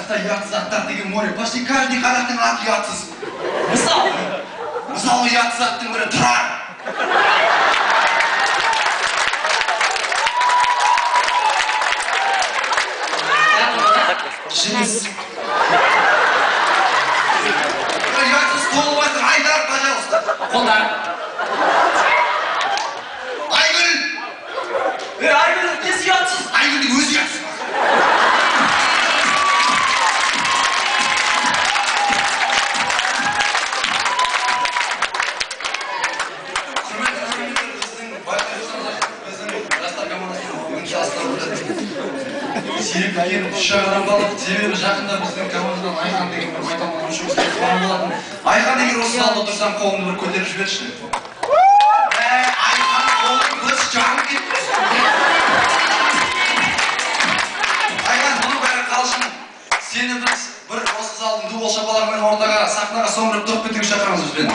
жақта ұятсыз аттар деген море. Почти каждый қазақтың аты ұятсыз. Мысалы ұятсыз аттың бірі Тұрар. Жеңіс. Ұятсыз толып жатыр. Айдар, пожалуйста. Қолдар. Айгүл. Айгүл, несі ұятсыз? Айгүлдің өзі ұятсыз. Сирек келген үш адам қалып, себебі жақында біздің командадан Айхан деген бір майталман ойыншы болған болатын. Айхан деген осы залда отырсам қолымды бір көтеріп жіберші. Айхан қолың біз жанып кетті. Айхан, бұны бәрі қалшын. Сені біз бір осы залдың дубол шапаларымен ортаға, сахнаға соңырып тұрып кетуге шақырамыз бізбен.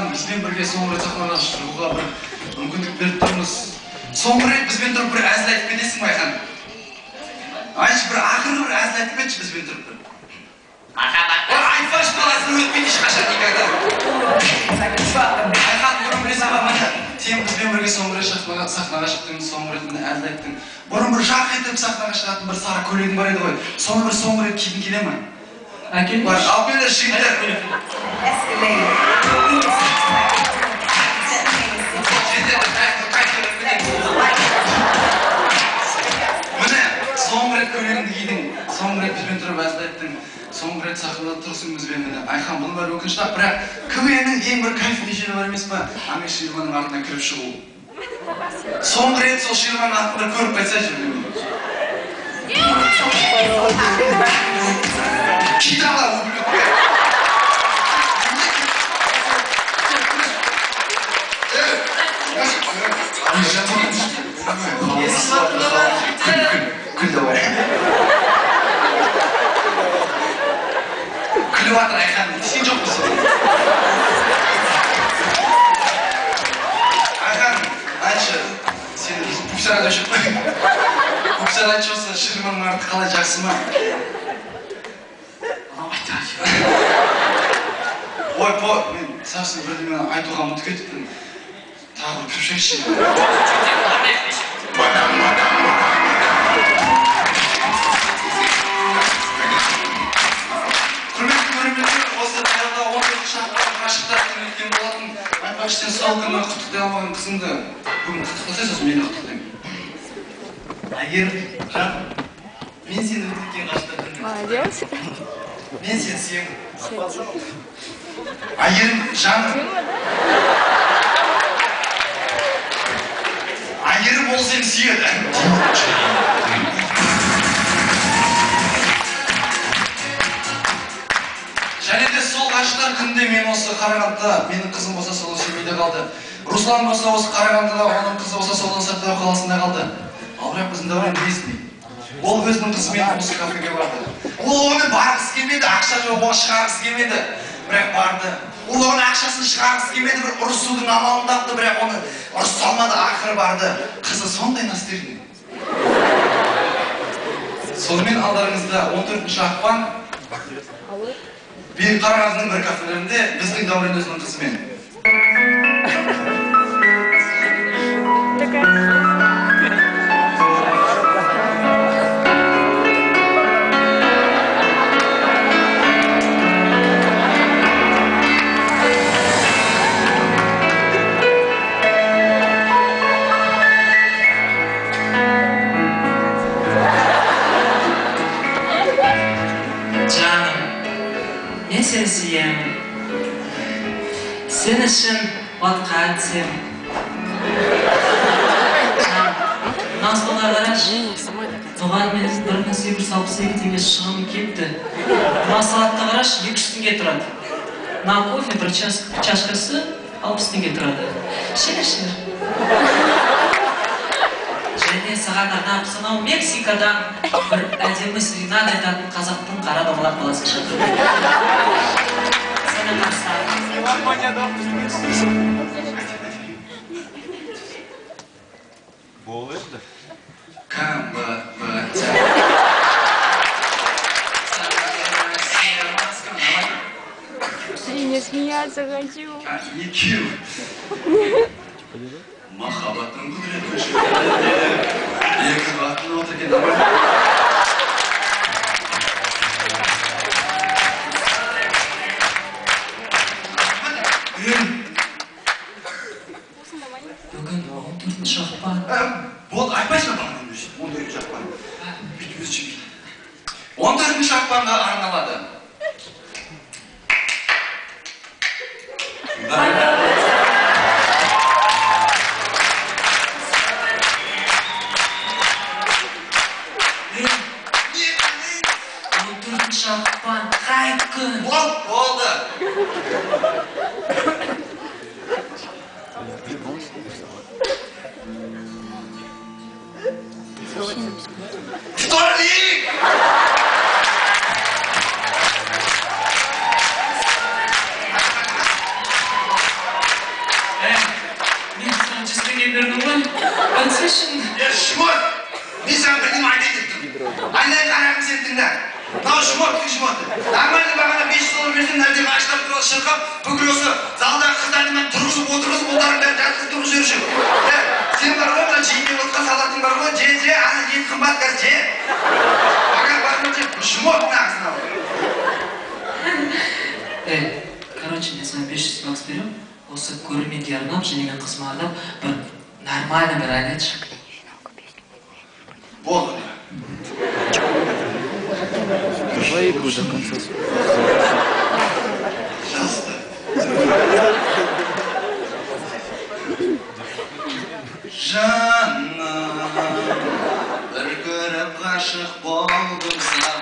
Бізбен бірге соңғы рет сахнаға шығуға бір мүмкіндік беріп тұрмыз. Соңғы рет бізбен тұрып бір әзіл айтып кетесің бе, Айхан? Айтшы, бір ақырғы бір әзіл айтып кетші бізбен тұрып бір. Айтпашы баласын өтпейді ешқашан никогда. Айхан, бұрын білесің ба, міне, сен бізбен бірге соңғы рет сахнаға шықтың, соңғы рет міне әзіл айттың. Бұрын бір жарқ етіп сахнаға шығатын бір сары көйлегің бар еді ғой. Соны бір соңғы рет кидің келе ме? Әкел. Ал келер жігіттер. Міне, соңғы рет көйлегіңді кидің, соңғы рет бізбен тұрып әзіл айттың, соңғы рет сахнада тұрсың бізбен міне. Айхан, бұның бәрі өкінішті, бірақ КВНнің ең бір кайфты жері бар емес па? Аңа ширманың артына кіріп шығу. Соңғы рет сол ширманың артында көріп қайтса жүрмін. Китала, ублюдок! Күл давай. Күліп атыр Айхан, сен жоқ болсын. Айхан, айтшы, сен көксарады өшіп қой. Көксар айтшы осы шырманың арты қалай жақсы ма? Ой, мен сағысын бірдемен айтуға ұмытып кетіппін. Тағы бір кіршекші. Құрметті көрермендер, осы таяуда 14 шақтан ғашықтар күні өткен болатын. Айтпақшы, сен сол күні құттықтай алмаған қызыңды бүгін құттықтасай, сосын мені құттықтаймын. Айгерім, жаным, мен сені өткен ғашықтар күні. Молодец. Мен сені сүйемін. Айгерім, жаным. Айгерім ол сені сүйеді. Және де сол ғашықтар күнінде мен осы Қарағандыда, менің қызым болса сол Семейде қалды. Руслан болса осы Қарағандыда, оның қызы болса сол Сақтау қаласында қалды. Ал бірақ біздің Дәурен білесің. Ол өзінің қызымен осы кафеге барды. Ол оны барғысы келмеді, ақша жоқ, оны шығарғысы келмеді. Бірақ барды. Ол оны ақшасын шығарғысы келмеді, бір ұрысудың амалын тапты, бірақ оны ұрыса алмады, ақыры барды. Қызы сондай настердің. Сонымен алдарыңызда 14 ақпан Биік Қарағандының бір кафелерінде біздің Дәурен өзінің қызымен. Мен сені сүйемін. Сен үшін отқа түсем. Назлыға қарашы. Бұған мен 1862 теңге шығын кетті. Мына салатты қараш 200 теңге тұрады. На кофе бір чашкасы 60 теңге тұрады. Шер. Және саған арнап сонау Мексикадан бір әдемі серенада айтатын қазақтың қара домалақ баласын шақырды. Сәлем бастар. Болды. Я не смеяться хочу. EQ. Махаббаттың құдіреті үшін. Екі бақытын отырген абай. Бүгін 14-ші ақпан. Болды, айтпайсың ба бағынан өзі? 14-ші ақпан. Бүйтіп өзі жібейді. 14-ші ақпанға арналады. Шақпан, қай күн? Болды. Вторник! Мен саған 100 теңге бердім ғой. Концешн. Шмот! Мен саған бірдеңе айтайын деп тұрмын. Айналайын қарағым сен тыңда. Мынау шмотты. Нормальный бағана $5 берсем, нәрде ғаштап туралы шырқап, бүкіл осы залдағы қыздарды мен тұрғызып, отырғызып, олардың бәрін жатқызып тұрғызып жүруші. Сен бар ғой, мына жеймей отқан салатың бар ғой, же, ана ет қымбат қазір, же. Аға барма же, шмот нағыз мынау. Короче, мен саған 500 бакс берем. Осы көрерменге арнап, және қызыма арнап, бір нормальный бір ән айтшы. Болды. Давай до конца. Жазды. Жаным, бір көріп ғашық болдым саған.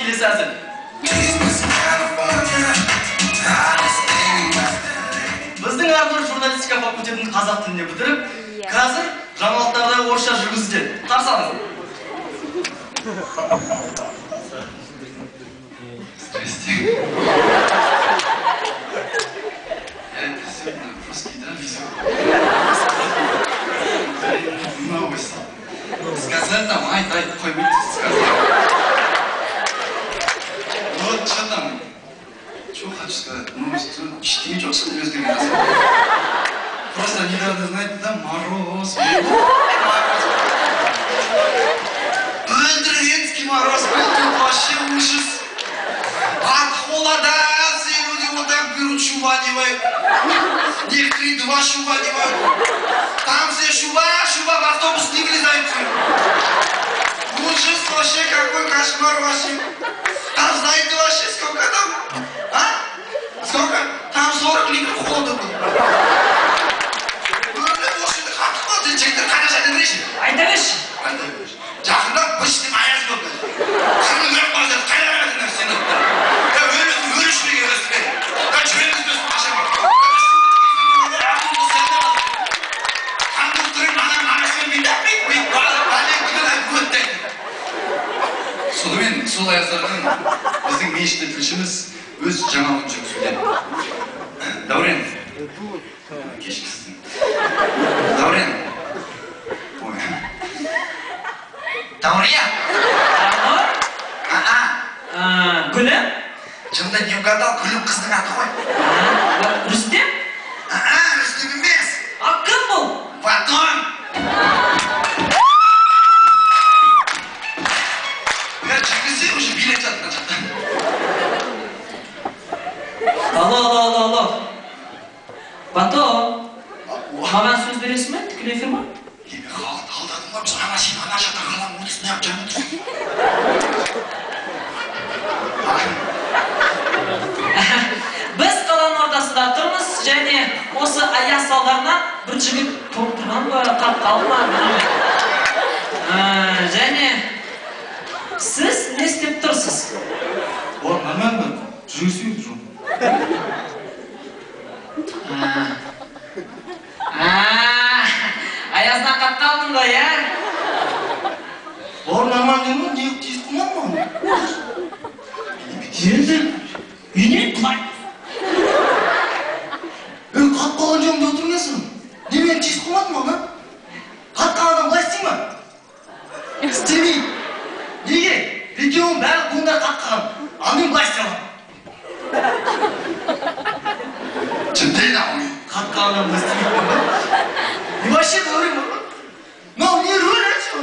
келесі әзіл. Біздің Ардур журналистика факультетін қазақ тіліне бітіріп, қазір жаңалықтарда орысша жүргізуде. Қарсы алыңыз. Здрасте. Это сегодня русский, да, везет? Новость. Сказать там, ай, поймите, сказать. Вот что там? Что хочу сказать? Ну, чтение чего не разговаривать. Просто недавно, знаете, да, мороз. Ультренский мороз, это вообще ужас. От холода все люди вот так берут, шуба одевают. Некоторые два шуба одевают. Там все шуба, в автобус не влезают. Ужас вообще, какой кошмар вообще. Там знаете вообще сколько там? А? Сколько? Там 40 литров холода было. Айта берші. Жақында бішті аяз болды. Қырмыз өріп қалды, қайрағатыңдар сені. Өрішпеге өспе. Жүрегіміз бөсіп қаша бар. Қандық түрін біздің мешітте тілшіміз өз жаңалығын жүргізуде. Дәурен. Кешкісін. Дәурен. Дәурен. Гүлім? Шында не угадал, Гүлім қыздың аты ғой. Рүстем? Рүстем емес. А кім бұл? Платон. Жүргізсе, уже билет жатқан жақта. Алло. Платон? Маған сөз бересің ме? Тікелей эфир ма? Халықты алдадың ба? Біз ана сен ана жақта қаланың өтісіне ақ жаңа тұрсың. Біз қаланың ортасында тұрмыз, және осы аяз салдарынан бір жігіт топ тұрған ба, қап қалды ма? Және сіз не істеп тұрсыз? Нормально, жүргізу жоқ. Аяздан қап қалдың ғой, я? Нормально ма? Не тез қылмады ма? Енді үйне құлай. Қап қалған жоғында отырмайсың. Немен тез қылмады ма? Қатқан адам былай істей ма? Істемей. Неге? Екеуің бәрі бұндай қатқан. Ал мен былай істей аламын. Чындайда оны. Қатқан адам былай істемейді ма? И вообще говорим, мынау не роль айтшы?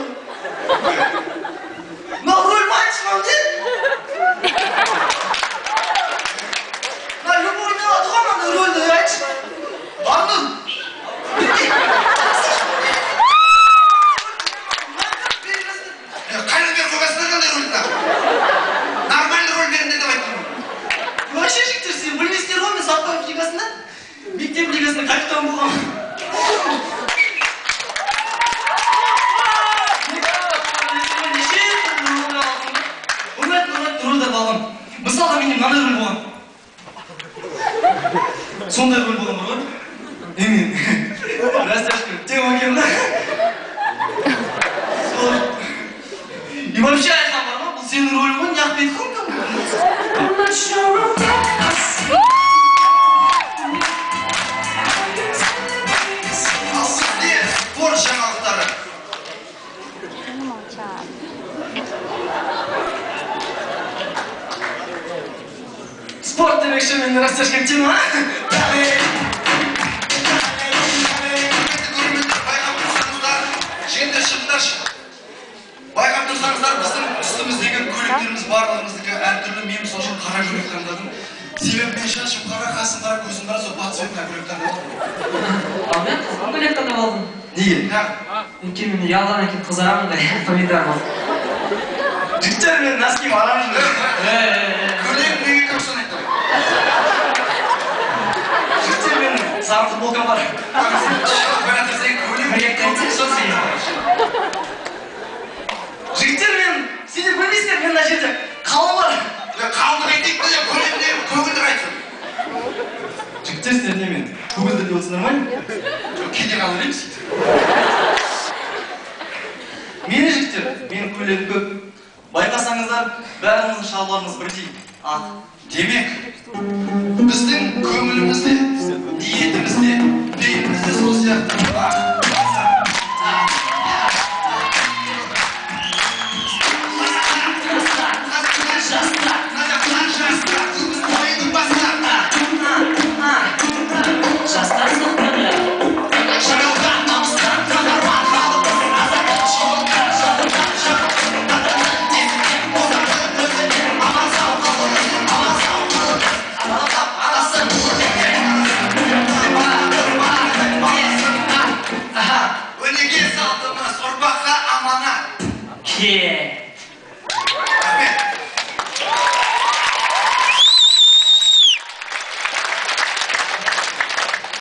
Мынау роль ма айтшы мынау не? Мына любовь алады ғой мынандай рольді айтшы. Арнұр. Қайдан бері қойғасыңдар қандай рөлді? Нормальный роль беріңдер деп айттым. Вообще жігіттер, сен білмейсіңдер ғой, мен Саттаров лигасында мектеп лигасында капитан болғанмын. Рөлдерді алғам. Мысалға менде мынандай рөл болған. Сондай рөл болған бар ғой. Мен растяжка тема келді. И вообще айтқан бар ма, бұл сенің рөлің ғой, неғып бетқым кім? Ал сізде спорт жаңалықтары. Спорт демекші мен растяжка тема. Жеңдер шығыңдаршы. Байқап тұрсаңыздар, біздің үстіміздегі көліктеріміз барлығымыздікі әртүрлі. Мен сол үшін қара көлік таңдадым. Себебі мен шашым қара, қасым қара, көзім қара, сол бат цветный көлік таңдадым. Ал мен қызыл көлек таңдап алдым. Неге? Өйткені мен ұялған екен қызарамын да, помидор болды. Жігіттер мен носким оранжевый. Көлек неге көп санайды? Жігіттер мен сары футболкам бар. Жігіттер мен, сендер білмейсіңдер, мен мына жерде қалың бар. Қалыңдық айтайық та, көгілдір айтсын. Жігіттер, сендер не мен? Көгілдір деп отырсыңдар ма? Жоқ, кейде қалың емес. Мені жігіттер, менің көйлегім көп. Байқасаңыздар, бәріңіздің шалбарыңыз бірдей. Демек, біздің көңілімізде, ниетімізде, бейімізде сол сияқты